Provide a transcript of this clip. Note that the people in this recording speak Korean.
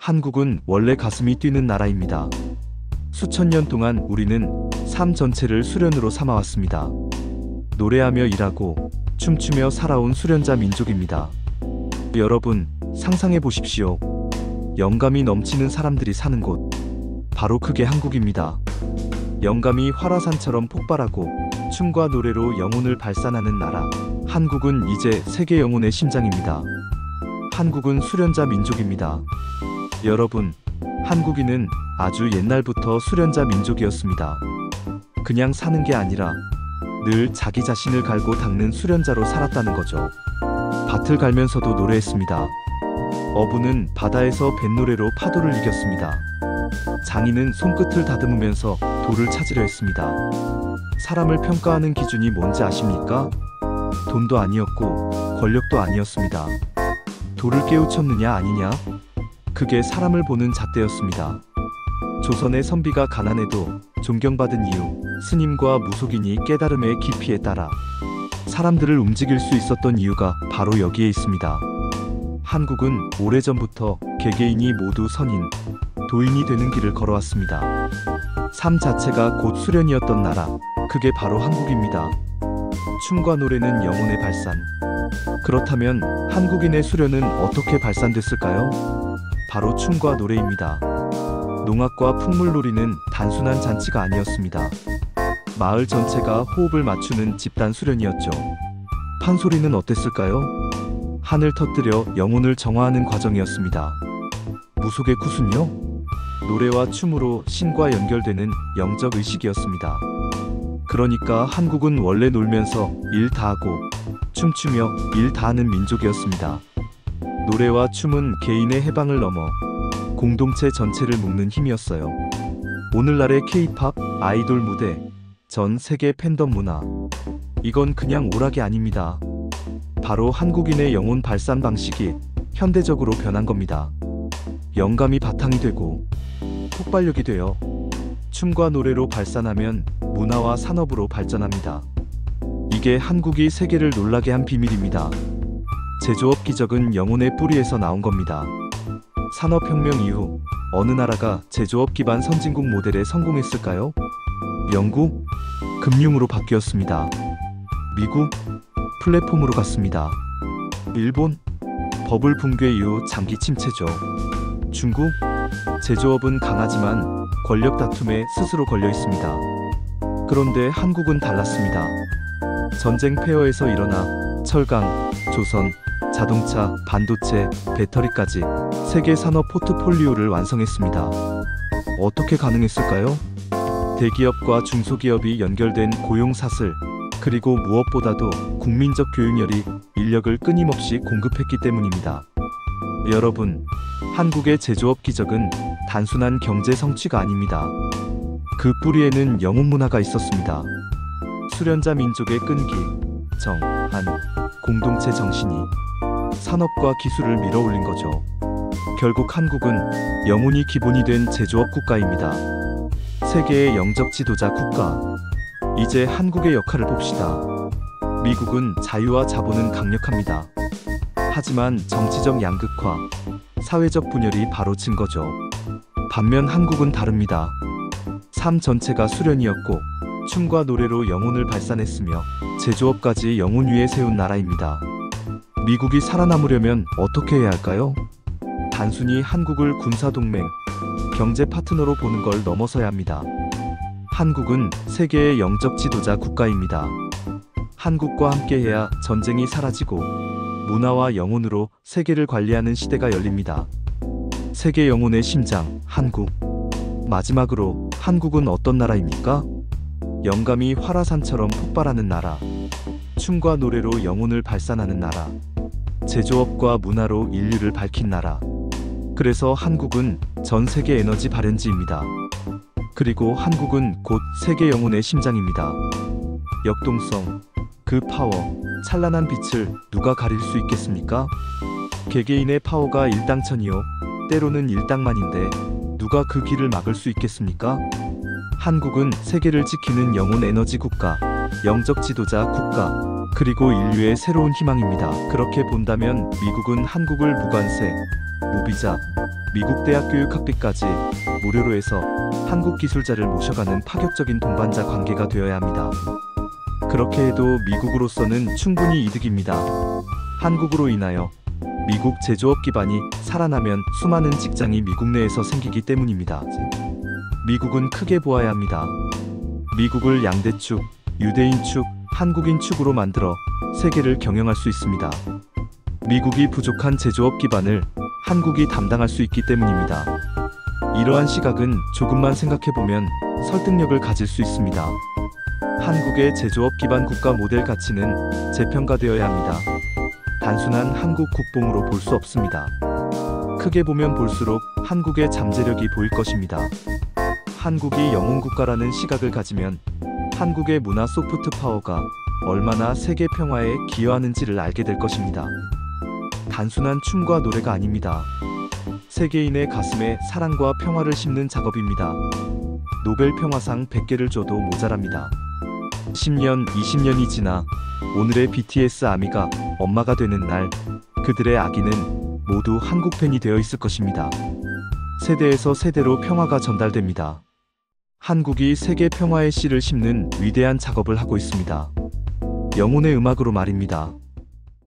한국은 원래 가슴이 뛰는 나라입니다. 수천 년 동안 우리는 삶 전체를 수련으로 삼아왔습니다. 노래하며 일하고 춤추며 살아온 수련자 민족입니다. 여러분, 상상해 보십시오. 영감이 넘치는 사람들이 사는 곳, 바로 그게 한국입니다. 영감이 활화산처럼 폭발하고 춤과 노래로 영혼을 발산하는 나라. 한국은 이제 세계 영혼의 심장입니다. 한국은 수련자 민족입니다. 여러분, 한국인은 아주 옛날부터 수련자 민족이었습니다. 그냥 사는 게 아니라 늘 자기 자신을 갈고 닦는 수련자로 살았다는 거죠. 밭을 갈면서도 노래했습니다. 어부는 바다에서 뱃노래로 파도를 이겼습니다. 장인은 손끝을 다듬으면서 돌을 찾으려 했습니다. 사람을 평가하는 기준이 뭔지 아십니까? 돈도 아니었고 권력도 아니었습니다. 돌을 깨우쳤느냐 아니냐? 그게 사람을 보는 잣대였습니다. 조선의 선비가 가난해도 존경받은 이유, 스님과 무속인이 깨달음의 깊이에 따라 사람들을 움직일 수 있었던 이유가 바로 여기에 있습니다. 한국은 오래전부터 개개인이 모두 선인, 도인이 되는 길을 걸어왔습니다. 삶 자체가 곧 수련이었던 나라, 그게 바로 한국입니다. 춤과 노래는 영혼의 발산. 그렇다면 한국인의 수련은 어떻게 발산됐을까요? 바로 춤과 노래입니다. 농악과 풍물놀이는 단순한 잔치가 아니었습니다. 마을 전체가 호흡을 맞추는 집단 수련이었죠. 판소리는 어땠을까요? 한을 터뜨려 영혼을 정화하는 과정이었습니다. 무속의 구순요? 노래와 춤으로 신과 연결되는 영적 의식이었습니다. 그러니까 한국은 원래 놀면서 일 다하고 춤추며 일 다하는 민족이었습니다. 노래와 춤은 개인의 해방을 넘어 공동체 전체를 묶는 힘이었어요. 오늘날의 K-팝, 아이돌 무대, 전 세계 팬덤 문화, 이건 그냥 오락이 아닙니다. 바로 한국인의 영혼 발산 방식이 현대적으로 변한 겁니다. 영감이 바탕이 되고 폭발력이 되어 춤과 노래로 발산하면 문화와 산업으로 발전합니다. 이게 한국이 세계를 놀라게 한 비밀입니다. 제조업 기적은 영혼의 뿌리에서 나온 겁니다. 산업혁명 이후 어느 나라가 제조업 기반 선진국 모델에 성공했을까요? 영국? 금융으로 바뀌었습니다. 미국? 플랫폼으로 갔습니다. 일본? 버블 붕괴 이후 장기 침체죠. 중국? 제조업은 강하지만 권력 다툼에 스스로 걸려 있습니다. 그런데 한국은 달랐습니다. 전쟁 폐허에서 일어나 철강, 조선, 자동차, 반도체, 배터리까지 세계 산업 포트폴리오를 완성했습니다. 어떻게 가능했을까요? 대기업과 중소기업이 연결된 고용사슬, 그리고 무엇보다도 국민적 교육열이 인력을 끊임없이 공급했기 때문입니다. 여러분, 한국의 제조업 기적은 단순한 경제 성취가 아닙니다. 그 뿌리에는 영혼 문화가 있었습니다. 수련자 민족의 끈기, 정, 한, 공동체 정신이 산업과 기술을 밀어올린 거죠. 결국 한국은 영혼이 기본이 된 제조업 국가입니다. 세계의 영적 지도자 국가. 이제 한국의 역할을 봅시다. 미국은 자유와 자본은 강력합니다. 하지만 정치적 양극화, 사회적 분열이 바로 증거죠. 반면 한국은 다릅니다. 삶 전체가 수련이었고 춤과 노래로 영혼을 발산했으며 제조업까지 영혼 위에 세운 나라입니다. 미국이 살아남으려면 어떻게 해야 할까요? 단순히 한국을 군사동맹, 경제 파트너로 보는 걸 넘어서야 합니다. 한국은 세계의 영적 지도자 국가입니다. 한국과 함께해야 전쟁이 사라지고 문화와 영혼으로 세계를 관리하는 시대가 열립니다. 세계 영혼의 심장, 한국. 마지막으로 한국은 어떤 나라입니까? 영감이 활화산처럼 폭발하는 나라. 춤과 노래로 영혼을 발산하는 나라. 제조업과 문화로 인류를 밝힌 나라. 그래서 한국은 전 세계 에너지 발현지입니다. 그리고 한국은 곧 세계 영혼의 심장입니다. 역동성, 그 파워, 찬란한 빛을 누가 가릴 수 있겠습니까? 개개인의 파워가 일당천이요, 때로는 일당만인데 누가 그 길을 막을 수 있겠습니까? 한국은 세계를 지키는 영혼 에너지 국가, 영적 지도자 국가, 그리고 인류의 새로운 희망입니다. 그렇게 본다면 미국은 한국을 무관세, 무비자, 미국 대학 교육 학비까지 무료로 해서 한국 기술자를 모셔가는 파격적인 동반자 관계가 되어야 합니다. 그렇게 해도 미국으로서는 충분히 이득입니다. 한국으로 인하여 미국 제조업 기반이 살아나면 수많은 직장이 미국 내에서 생기기 때문입니다. 미국은 크게 보아야 합니다. 미국을 양대축, 유대인 축, 한국인 축으로 만들어 세계를 경영할 수 있습니다. 미국이 부족한 제조업 기반을 한국이 담당할 수 있기 때문입니다. 이러한 시각은 조금만 생각해보면 설득력을 가질 수 있습니다. 한국의 제조업 기반 국가 모델 가치는 재평가되어야 합니다. 단순한 한국 국뽕으로 볼 수 없습니다. 크게 보면 볼수록 한국의 잠재력이 보일 것입니다. 한국이 영웅 국가라는 시각을 가지면 한국의 문화 소프트 파워가 얼마나 세계 평화에 기여하는지를 알게 될 것입니다. 단순한 춤과 노래가 아닙니다. 세계인의 가슴에 사랑과 평화를 심는 작업입니다. 노벨 평화상 100개를 줘도 모자랍니다. 10년, 20년이 지나 오늘의 BTS 아미가 엄마가 되는 날, 그들의 아기는 모두 한국 팬이 되어 있을 것입니다. 세대에서 세대로 평화가 전달됩니다. 한국이 세계 평화의 씨를 심는 위대한 작업을 하고 있습니다. 영혼의 음악으로 말입니다.